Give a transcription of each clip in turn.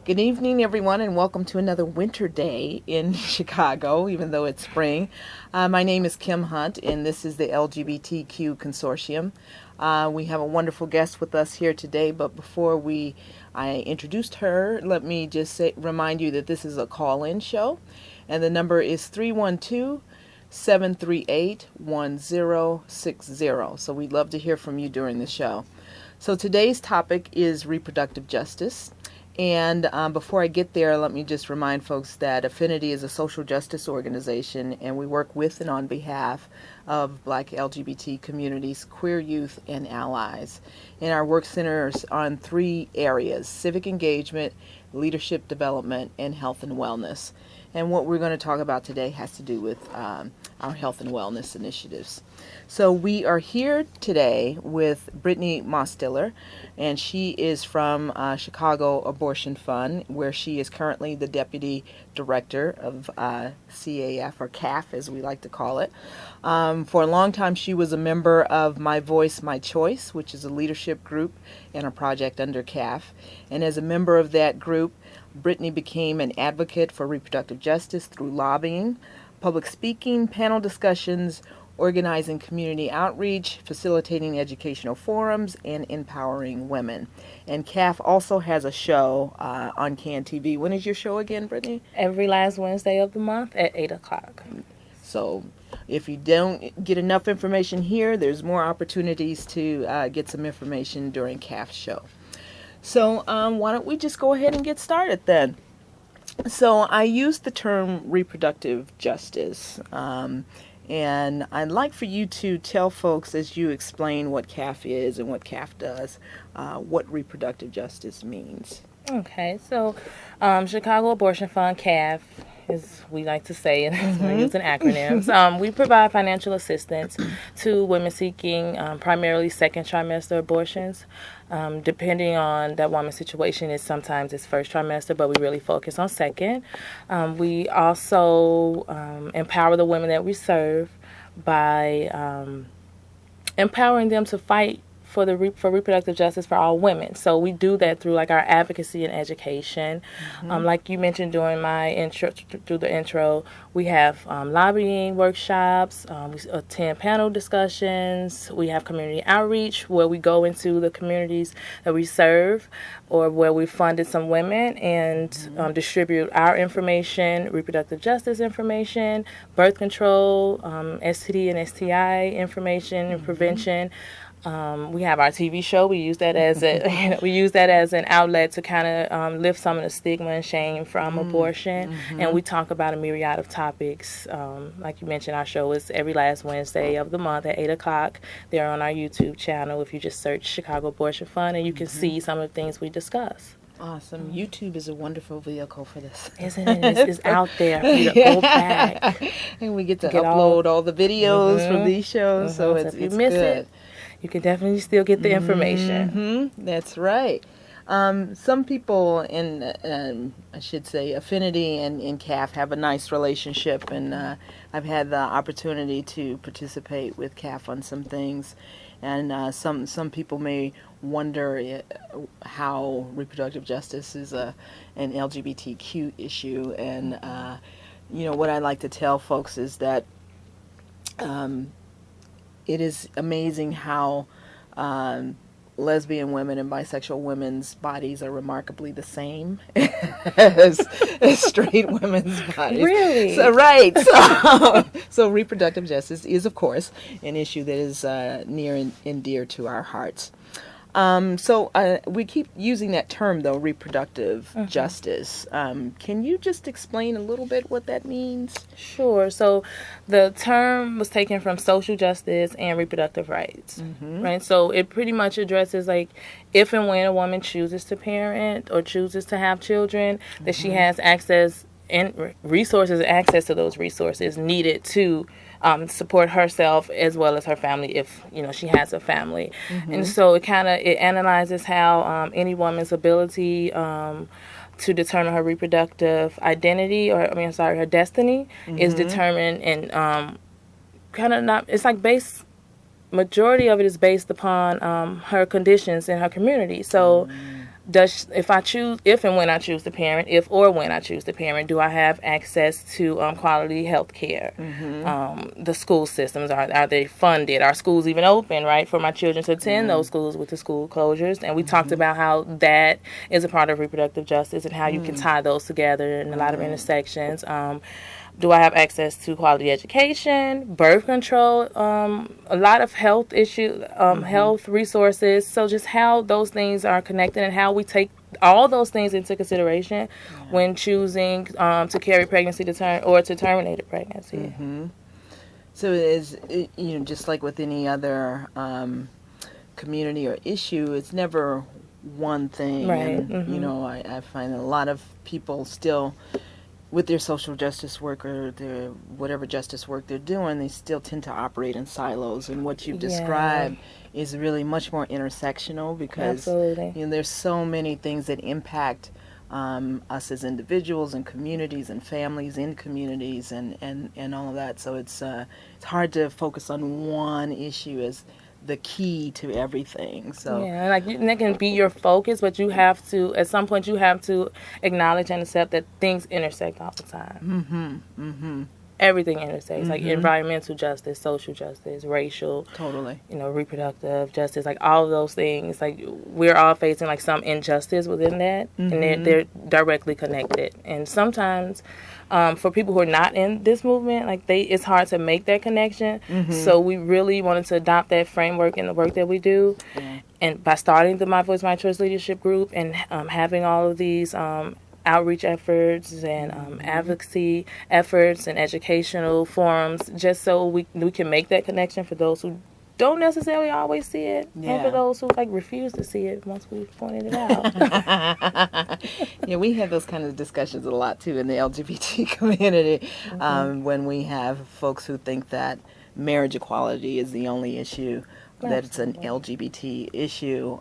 Good evening, everyone, and welcome to another winter day in Chicago, even though it's spring. My name is Kim Hunt, and this is the LGBTQ Consortium. We have a wonderful guest with us here today, but before I introduced her, let me just remind you that this is a call-in show, and the number is 312-738-1060. So we'd love to hear from you during the show. So today's topic is reproductive justice. And before I get there, let me just remind folks that Affinity is a social justice organization, and we work with and on behalf of Black LGBT communities, queer youth, and allies. And our work centers on three areas: civic engagement, leadership development, and health and wellness. And what we're going to talk about today has to do with our health and wellness initiatives. So we are here today with Brittany Mostiller, and she is from Chicago Abortion Fund, where she is currently the Deputy Director of CAF, or CAF as we like to call it. For a long time, she was a member of My Voice, My Choice, which is a leadership group and a project under CAF. And as a member of that group, Brittany became an advocate for reproductive justice through lobbying, public speaking, panel discussions, organizing community outreach, facilitating educational forums, and empowering women. And CAF also has a show on CAN TV. When is your show again, Brittany? Every last Wednesday of the month at 8 o'clock. So if you don't get enough information here, there's more opportunities to get some information during CAF's show. So why don't we just go ahead and get started then? So I use the term reproductive justice, and I'd like for you to tell folks, as you explain what CAF is and what CAF does, what reproductive justice means. Okay, so Chicago Abortion Fund, CAF, as we like to say, and we're using acronyms. We provide financial assistance to women seeking primarily second trimester abortions. Depending on that woman's situation, sometimes it's first trimester, but we really focus on second. We also empower the women that we serve by empowering them to fight for reproductive justice for all women. So we do that through our advocacy and education. Like you mentioned during my intro, we have lobbying workshops. We attend panel discussions. We have community outreach where we go into the communities that we serve, or where we funded some women and distribute our information, reproductive justice information, birth control, STD and STI information and prevention. We have our TV show. We use that as an outlet to kind of lift some of the stigma and shame from abortion, and we talk about a myriad of topics. Like you mentioned, our show is every last Wednesday of the month at 8 o'clock. They're on our YouTube channel if you just search Chicago Abortion Fund, and you can see some of the things we discuss. Awesome. YouTube is a wonderful vehicle for this. Isn't it? It's out there for you to go back. And we get to upload all the videos from these shows, so it's if you miss it, you can definitely still get the information. That's right. Some people in, I should say, Affinity and CAF have a nice relationship, and I've had the opportunity to participate with CAF on some things. And some people may wonder how reproductive justice is an LGBTQ issue. And, what I like to tell folks is that it is amazing how lesbian women and bisexual women's bodies are remarkably the same as straight women's bodies. Really? So, right. So reproductive justice is, of course, an issue that is near and dear to our hearts. So we keep using that term, though, reproductive justice. Can you just explain a little bit what that means? Sure. So the term was taken from social justice and reproductive rights, right? So it pretty much addresses if and when a woman chooses to parent or chooses to have children, that she has access and access to those resources needed to support herself as well as her family if she has a family. And so it analyzes how any woman's ability to determine her reproductive identity, her destiny is determined, and majority of it is based upon her conditions in her community. So if and when I choose to parent, if or when I choose to parent, do I have access to quality health care? The school systems, are they funded? Are schools even open, right, for my children to attend those schools with the school closures? And we talked about how that is a part of reproductive justice and how you can tie those together in a lot of intersections. Do I have access to quality education, birth control, a lot of health issues, health resources? So just how those things are connected and how we take all those things into consideration when choosing to carry pregnancy or to terminate a pregnancy. So it is, just like with any other community or issue, it's never one thing. Right. And, I find that a lot of people still, with their social justice work or their whatever justice work they're doing, they still tend to operate in silos. And what you've described is really much more intersectional because there's so many things that impact us as individuals and communities and families in communities and all of that. So it's hard to focus on one issue as the key to everything. So that can be your focus, but you have to, at some point, you have to acknowledge and accept that things intersect all the time. Everything intersects, like environmental justice, social justice, racial, reproductive justice, like all of those things. Like we're all facing like some injustice within that, and they're directly connected. And sometimes, for people who are not in this movement, it's hard to make that connection. So we really wanted to adopt that framework in the work that we do, and by starting the My Voice, My Choice Leadership Group and having all of these outreach efforts and advocacy efforts and educational forums, just so we can make that connection for those who don't necessarily always see it, and for those who refuse to see it once we've pointed it out. We have those kind of discussions a lot too in the LGBT community, when we have folks who think that marriage equality is the only issue, that it's an LGBT issue,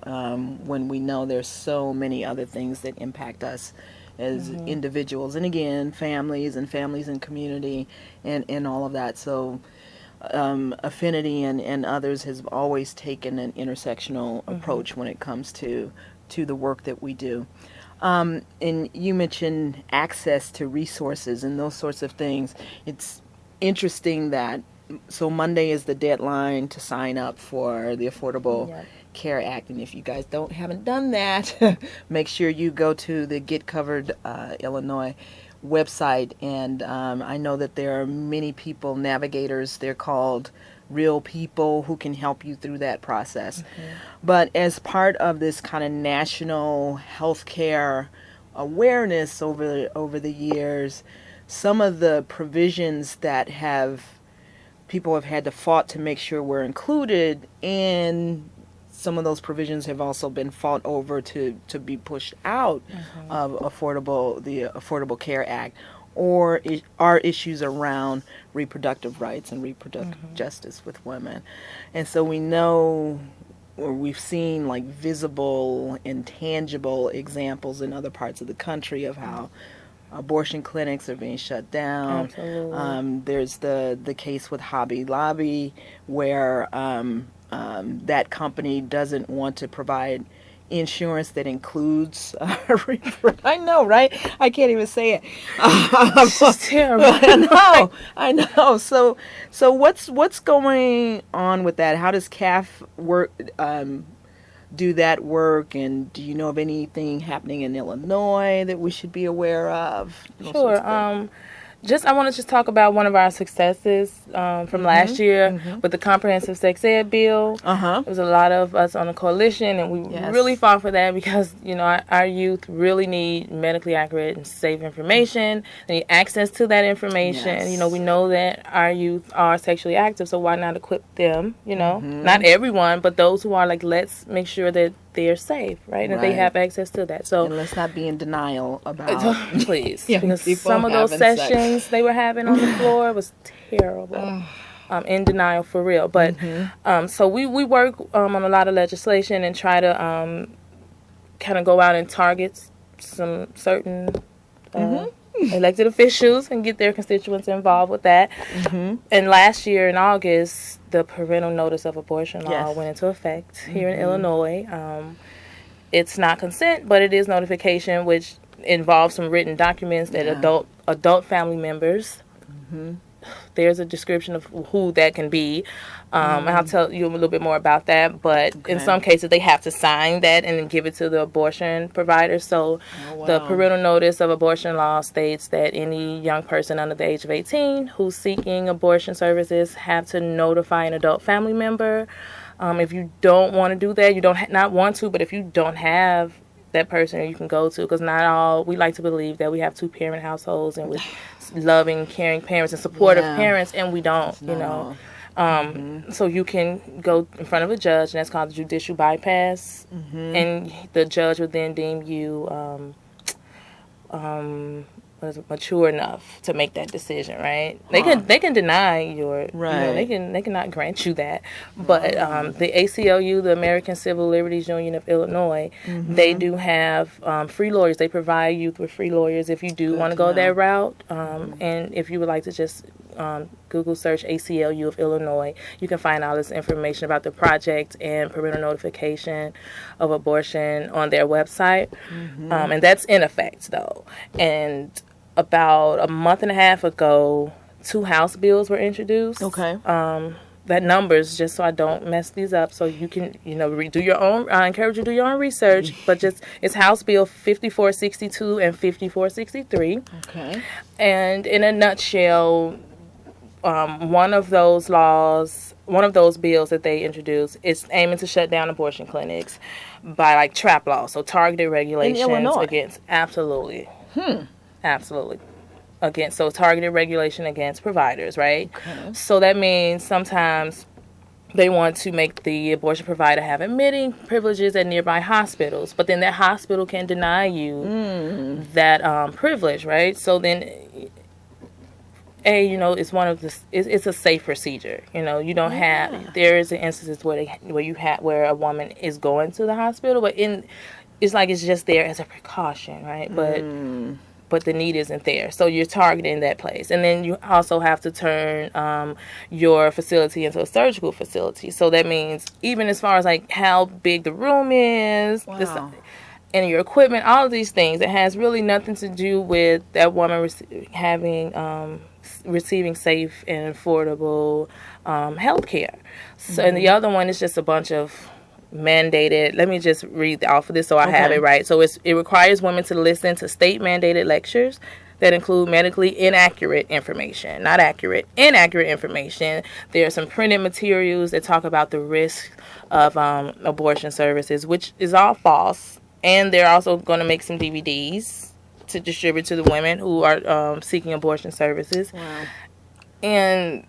when we know there's so many other things that impact us as individuals, and again, families and community and all of that. So Affinity and others has always taken an intersectional approach when it comes to the work that we do. And you mentioned access to resources and those sorts of things. It's interesting that so Monday is the deadline to sign up for the Affordable Care Act, and if you guys haven't done that, make sure you go to the Get Covered Illinois website. And I know that there are many people, navigators, they're called real people, who can help you through that process. But as part of this kind of national healthcare awareness over the years, some of the provisions that people have had to fought to make sure we're included, and some of those provisions have also been fought over to be pushed out of the Affordable Care Act, or are issues around reproductive rights and reproductive justice with women. And so we know, or we've seen visible and tangible examples in other parts of the country of how abortion clinics are being shut down. Absolutely. There's the case with Hobby Lobby, where that company doesn't want to provide insurance that includes I know, right? I can't even say it. It's just terrible. I know. So what's going on with that? How does CAF work? Do that work, and do you know of anything happening in Illinois that we should be aware of? Sure. I want to just talk about one of our successes from last year with the comprehensive sex ed bill. There was a lot of us on the coalition, and we really fought for that because, our youth really need medically accurate and safe information. They need access to that information. Yes. We know that our youth are sexually active, so why not equip them, Not everyone, but those who are let's make sure that they're safe, right? That they have access to that. So and let's not be in denial about please, because some of those sessions they were having on the floor was terrible. In denial for real. But so we work on a lot of legislation and try to kind of go out and target some certain elected officials and get their constituents involved with that. And last year in August, the parental notice of abortion law went into effect here in Illinois. it's not consent, but it is notification, which involves some written documents that adult family members. There's a description of who that can be. And I'll tell you a little bit more about that. But in some cases, they have to sign that and then give it to the abortion provider. So the parental notice of abortion law states that any young person under the age of 18 who's seeking abortion services have to notify an adult family member. If you don't want to do that, you don't not want to, but if you don't have that person you can go to, because not all, we like to believe that we have 2-parent households and with loving, caring parents and supportive parents, and we don't, you know. So you can go in front of a judge, and that's called the judicial bypass, and the judge would then deem you mature enough to make that decision, right? They can deny your, right. You know, they cannot grant you that, but the ACLU, the American Civil Liberties Union of Illinois, they do have free lawyers. They provide youth with free lawyers if you do want to go that route, and if you would like to just Google search ACLU of Illinois, you can find all this information about the project and parental notification of abortion on their website. And that's in effect, though. And about a month and a half ago, 2 House bills were introduced. Okay. That numbers, just so I don't mess these up, so you can, you know, do your own. I encourage you to do your own research, but it's House Bill 5462 and 5463. Okay. And in a nutshell, one of those bills that they introduced is aiming to shut down abortion clinics by like trap law, so targeted regulations in Illinois. against absolutely against targeted regulation against providers, right? Okay. So that means sometimes they want to make the abortion provider have admitting privileges at nearby hospitals, but then that hospital can deny you that privilege, right? So then, you know, it's it's a safe procedure. You know, you don't have, there is instances where a woman is going to the hospital, but it's like it's just there as a precaution, right? But the need isn't there. So you're targeting that place. And then you also have to turn your facility into a surgical facility. So that means even as far as like how big the room is, and your equipment, all of these things, it has really nothing to do with that woman receiving safe and affordable health care. So, and the other one is just a bunch of mandated, let me just read off of this so I have it right. So it requires women to listen to state mandated lectures that include medically inaccurate information, not accurate, inaccurate information. There are some printed materials that talk about the risk of abortion services, which is all false. And they're also going to make some DVDs to distribute to the women who are seeking abortion services. Wow. And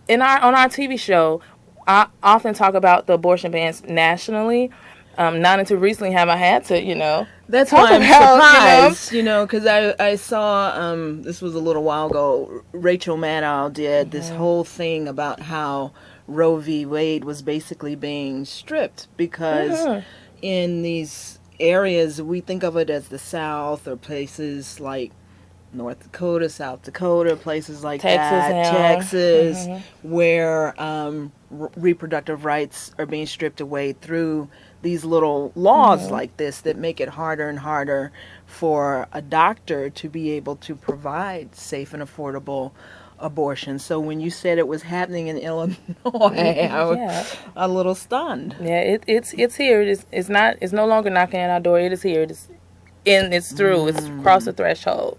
on our TV show, I often talk about the abortion bans nationally. Not until recently have I had to, you know. That's why I'm surprised, you know, because I saw, this was a little while ago, Rachel Maddow did this whole thing about how Roe v. Wade was basically being stripped because in these areas, we think of it as the South or places like North Dakota, South Dakota, places like Texas, where reproductive rights are being stripped away through these little laws like this that make it harder and harder for a doctor to be able to provide safe and affordable abortion. So when you said it was happening in Illinois, I was a little stunned. Yeah, it's here. It's no longer knocking at our door. It is here. It's through. It's across the threshold.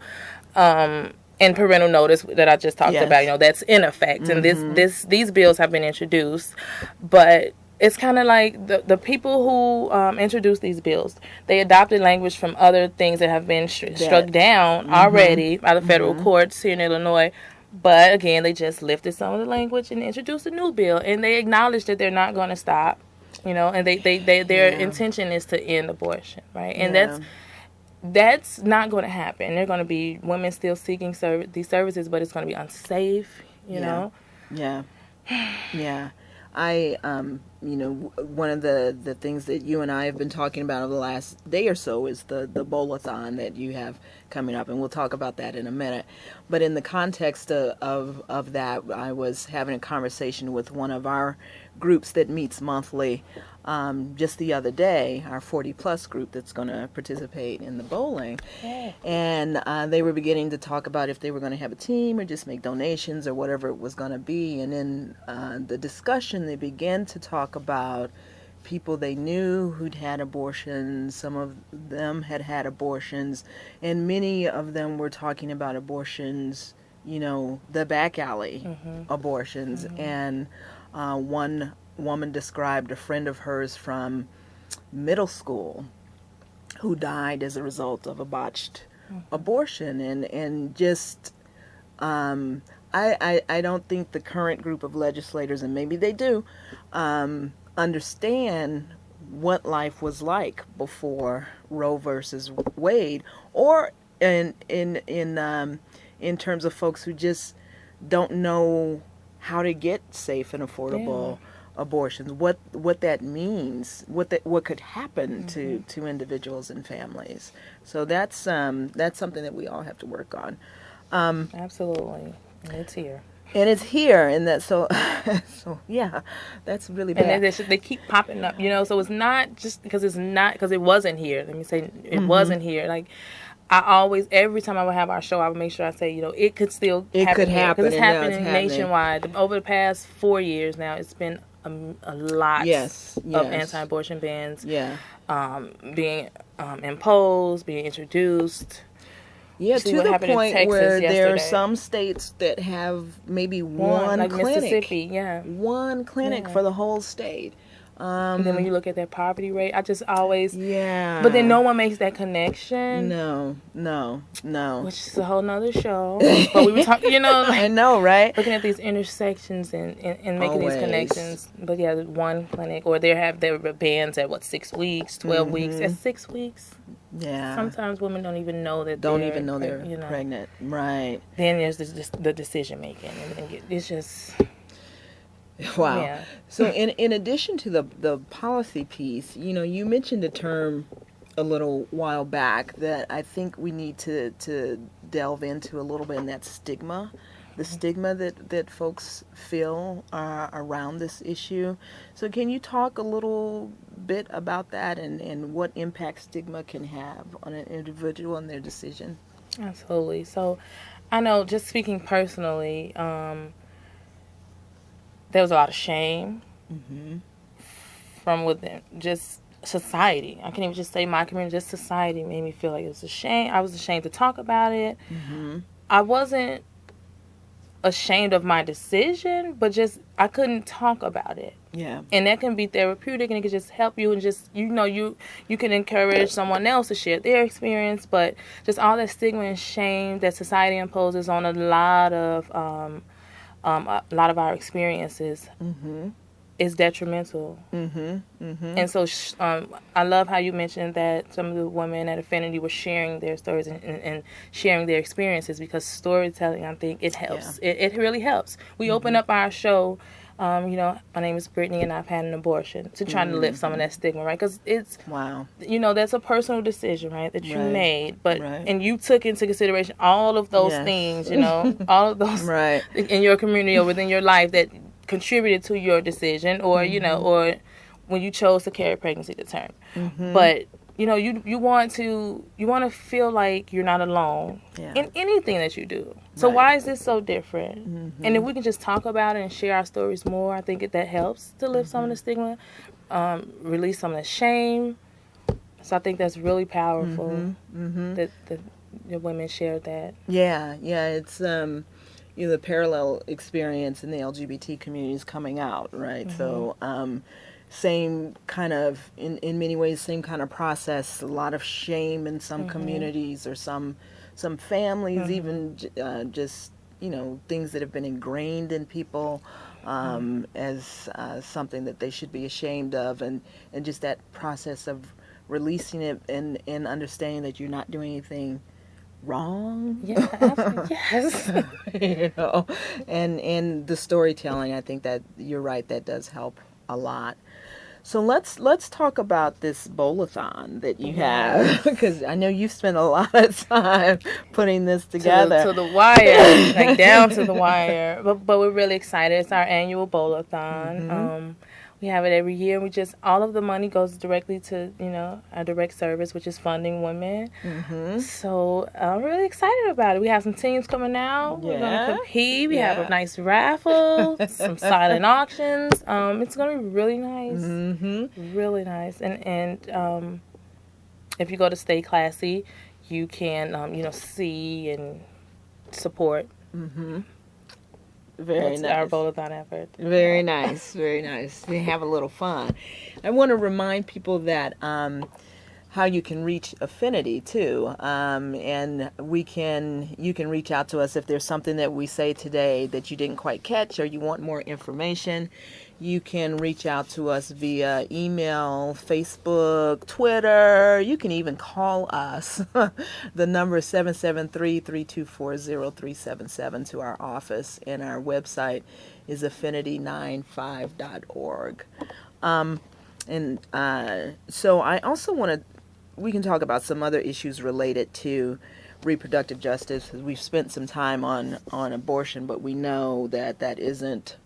And parental notice that I just talked about, you know, that's in effect. And these bills have been introduced, but it's kind of like the people who introduced these bills, they adopted language from other things that have been struck down already by the federal courts here in Illinois. But again, they just lifted some of the language and introduced a new bill, and they acknowledge that they're not going to stop, you know, and their intention is to end abortion, right? And that's not going to happen. They're going to be women still seeking these services, but it's going to be unsafe, you know? Yeah. I one of the things that you and I have been talking about over the last day or so is the bowl-a-thon that you have coming up, and we'll talk about that in a minute. But in the context of that, I was having a conversation with one of our groups that meets monthly just the other day, our 40 plus group that's going to participate in the bowling. Yeah. And they were beginning to talk about if they were going to have a team or just make donations or whatever it was going to be. And in the discussion, they began to talk about people they knew who'd had abortions. Some of them had had abortions, and many of them were talking about abortions, the back alley abortions. And one woman described a friend of hers from middle school who died as a result of a botched abortion, and just I don't think the current group of legislators, and maybe they do, understand what life was like before Roe versus Wade, or in terms of folks who just don't know how to get safe and affordable abortions, what that means, what could happen to individuals and families. So that's something that we all have to work on. Absolutely, and it's here. And it's here, and that so yeah, that's really bad. And they keep popping up, So it's not just because it wasn't here. Let me say it wasn't here. Like I always, every time I would have our show, I would make sure I say, it could still happen because it's happening nationwide. Over the past 4 years now, it's been a lot of anti-abortion bans being imposed, being introduced. Yeah, to the point where there are some states that have maybe one like clinic. Mississippi, one clinic for the whole state. And then when you look at their poverty rate, I just always... Yeah. But then no one makes that connection. No. Which is a whole nother show. But we were talking, I know, right? Looking at these intersections and making these connections. But yeah, one clinic, or there were bans at 6 weeks, 12 weeks. At 6 weeks. Yeah. Sometimes women don't even know that they're pregnant. Right. Then there's the decision making. And it's just... Wow. Yeah. So in addition to the policy piece, you mentioned a term a little while back that I think we need to delve into a little bit, and that's stigma. The stigma that folks feel around this issue. So can you talk a little bit about that and what impact stigma can have on an individual and their decision? Absolutely. So I know, just speaking personally, there was a lot of shame from within, just society. I can't even just say my community, just society made me feel like it was a shame. I was ashamed to talk about it. I wasn't ashamed of my decision, but just I couldn't talk about it. Yeah. And that can be therapeutic, and it can just help you, and just you can encourage someone else to share their experience. But just all that stigma and shame that society imposes on a lot of our experiences is detrimental. And so I love how you mentioned that some of the women at Affinity were sharing their stories and sharing their experiences, because storytelling, I think, it helps. Yeah. It really helps. We open up our show, my name is Brittany and I've had an abortion, to try to lift some of that stigma, right? Because it's, that's a personal decision, right, that you made. But and you took into consideration all of those things, all of those in your community or within your life that contributed to your decision, or or when you chose to carry pregnancy to term. But you want to feel like you're not alone in anything that you do. So why is this so different? And if we can just talk about it and share our stories more, I think that helps to lift some of the stigma, release some of the shame. So I think that's really powerful that the women shared that. Yeah, it's the parallel experience in the LGBT community is coming out, right? So same kind of, in many ways, same kind of process. A lot of shame in some communities, or some families, even just things that have been ingrained in people as something that they should be ashamed of, and just that process of releasing it and understanding that you're not doing anything wrong. Yes. And the storytelling, I think that you're right, that does help a lot. So let's talk about this bowl-a-thon that you have, because I know you've spent a lot of time putting this together. To the wire, like down to the wire. But we're really excited. It's our annual bowl-a-thon. We have it every year. All of the money goes directly to, our direct service, which is funding women. So I'm really excited about it. We have some teams coming out. We're going to compete. We have a nice raffle, some silent auctions. It's going to be really nice. Really nice. And if you go to Stay Classy, you can, see and support. Very nice. Our bowl-a-thon effort. Very nice. Very nice. They have a little fun. I want to remind people that how you can reach Affinity too, and you can reach out to us if there's something that we say today that you didn't quite catch or you want more information. You can reach out to us via email, Facebook, Twitter. You can even call us. The number is 773-324-0377 to our office, and our website is affinity95.org. So I also we can talk about some other issues related to reproductive justice. We've spent some time on abortion, but we know that isn't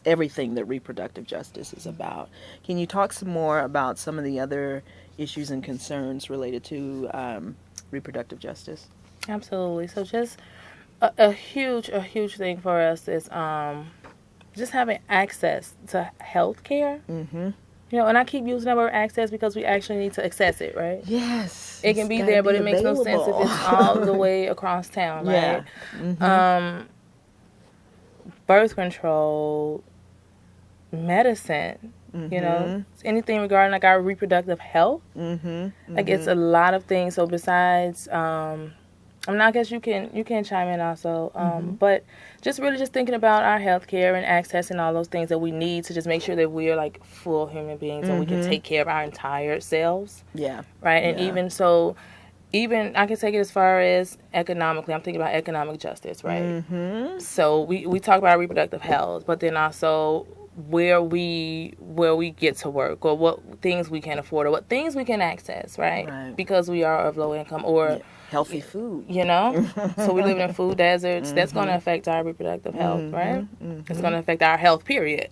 everything that reproductive justice is about. Can you talk some more about some of the other issues and concerns related to reproductive justice? Absolutely. So just a huge thing for us is just having access to health care. And I keep using that word access because we actually need to access it, right? Yes. It can be there, but it makes no sense if it's all the way across town, right? Birth control, medicine, anything regarding like our reproductive health. Like it's a lot of things. So besides, I guess you can chime in also. But just thinking about our health care and accessing all those things that we need to just make sure that we're like full human beings and we can take care of our entire selves. Yeah. Right. And even I can take it as far as economically. I'm thinking about economic justice, right? So we talk about reproductive health, but then also where we get to work, or what things we can afford, or what things we can access, right? Because we are of low income, or healthy food, so we live in food deserts. That's going to affect our reproductive health, right? It's going to affect our health, period.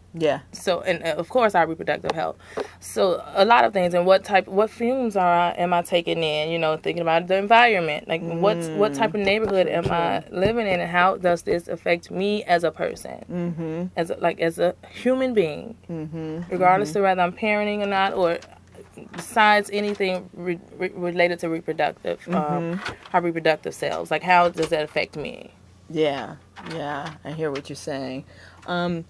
So, and of course our reproductive health. So a lot of things. And what fumes am I taking in, thinking about the environment, like what type of neighborhood am I living in, and how does this affect me as a person, as a human being, regardless of whether I'm parenting or not, or besides anything related to reproductive, our reproductive selves. Like, how does that affect me? Yeah, I hear what you're saying. I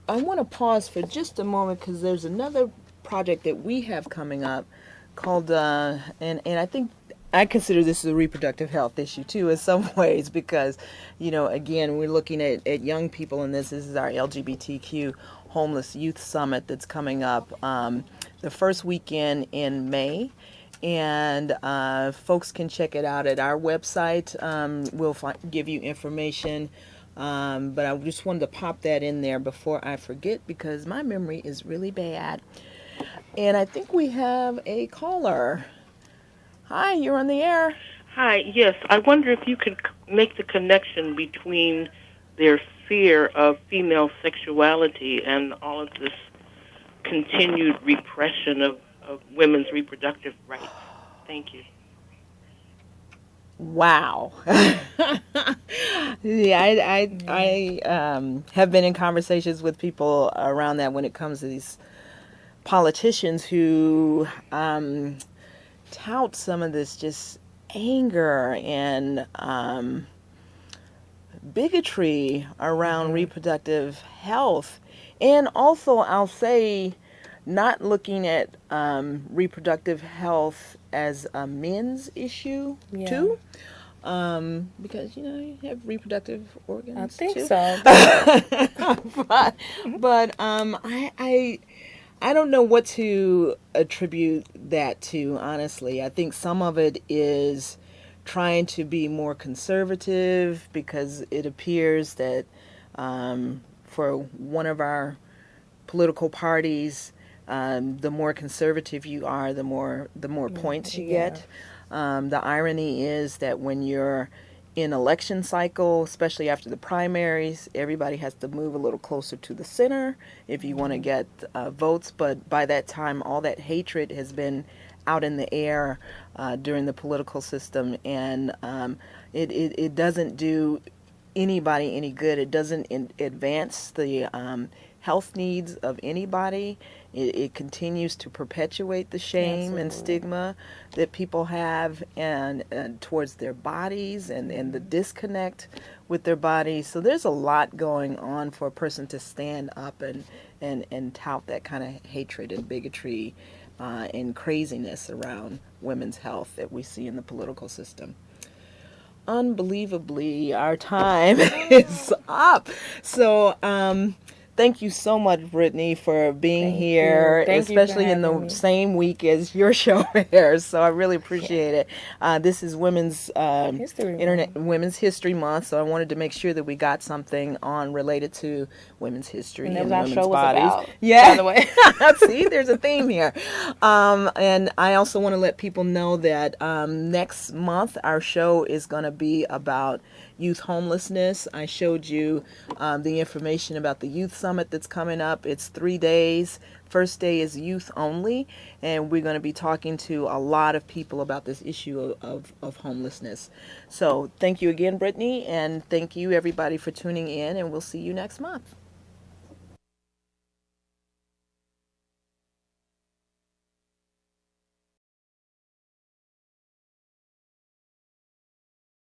want to pause for just a moment because there's another project that we have coming up called, and I think I consider this a reproductive health issue too in some ways, because, again, we're looking at young people in this. This is our LGBTQ Homeless Youth Summit that's coming up the first weekend in May. And folks can check it out at our website. We'll give you information. But I just wanted to pop that in there before I forget, because my memory is really bad. And I think we have a caller. Hi, you're on the air. Hi, yes. I wonder if you could make the connection between their fear of female sexuality and all of this continued repression of women's reproductive rights. Thank you. Wow. Yeah, I have been in conversations with people around that when it comes to these politicians who tout some of this just anger and bigotry around reproductive health. And also, I'll say, not looking at reproductive health as a men's issue, too. Because, you have reproductive organs, I think too. so. but I don't know what to attribute that to, honestly. I think some of it is trying to be more conservative, because it appears that for one of our political parties, the more conservative you are, the more points you get. The irony is that when you're in election cycle, especially after the primaries, everybody has to move a little closer to the center if you want to get votes. But by that time, all that hatred has been out in the air during the political system, and it doesn't do anybody any good. It doesn't advance the health needs of anybody. It continues to perpetuate the shame and stigma that people have and towards their bodies and the disconnect with their bodies. So there's a lot going on for a person to stand up and tout that kind of hatred and bigotry and craziness around women's health that we see in the political system. Unbelievably, our time is up. So thank you so much, Brittany, for being here, especially in the same week as your show airs. So I really appreciate it. This is Women's Women's History Month, so I wanted to make sure that we got something on related to women's history and women's bodies. About, yeah, by the way. See, there's a theme here. And I also want to let people know that next month our show is going to be about youth homelessness. I showed you the information about the youth summit that's coming up. It's 3 days. First day is youth only, and we're going to be talking to a lot of people about this issue of homelessness. So thank you again, Brittany, and thank you everybody for tuning in, and we'll see you next month.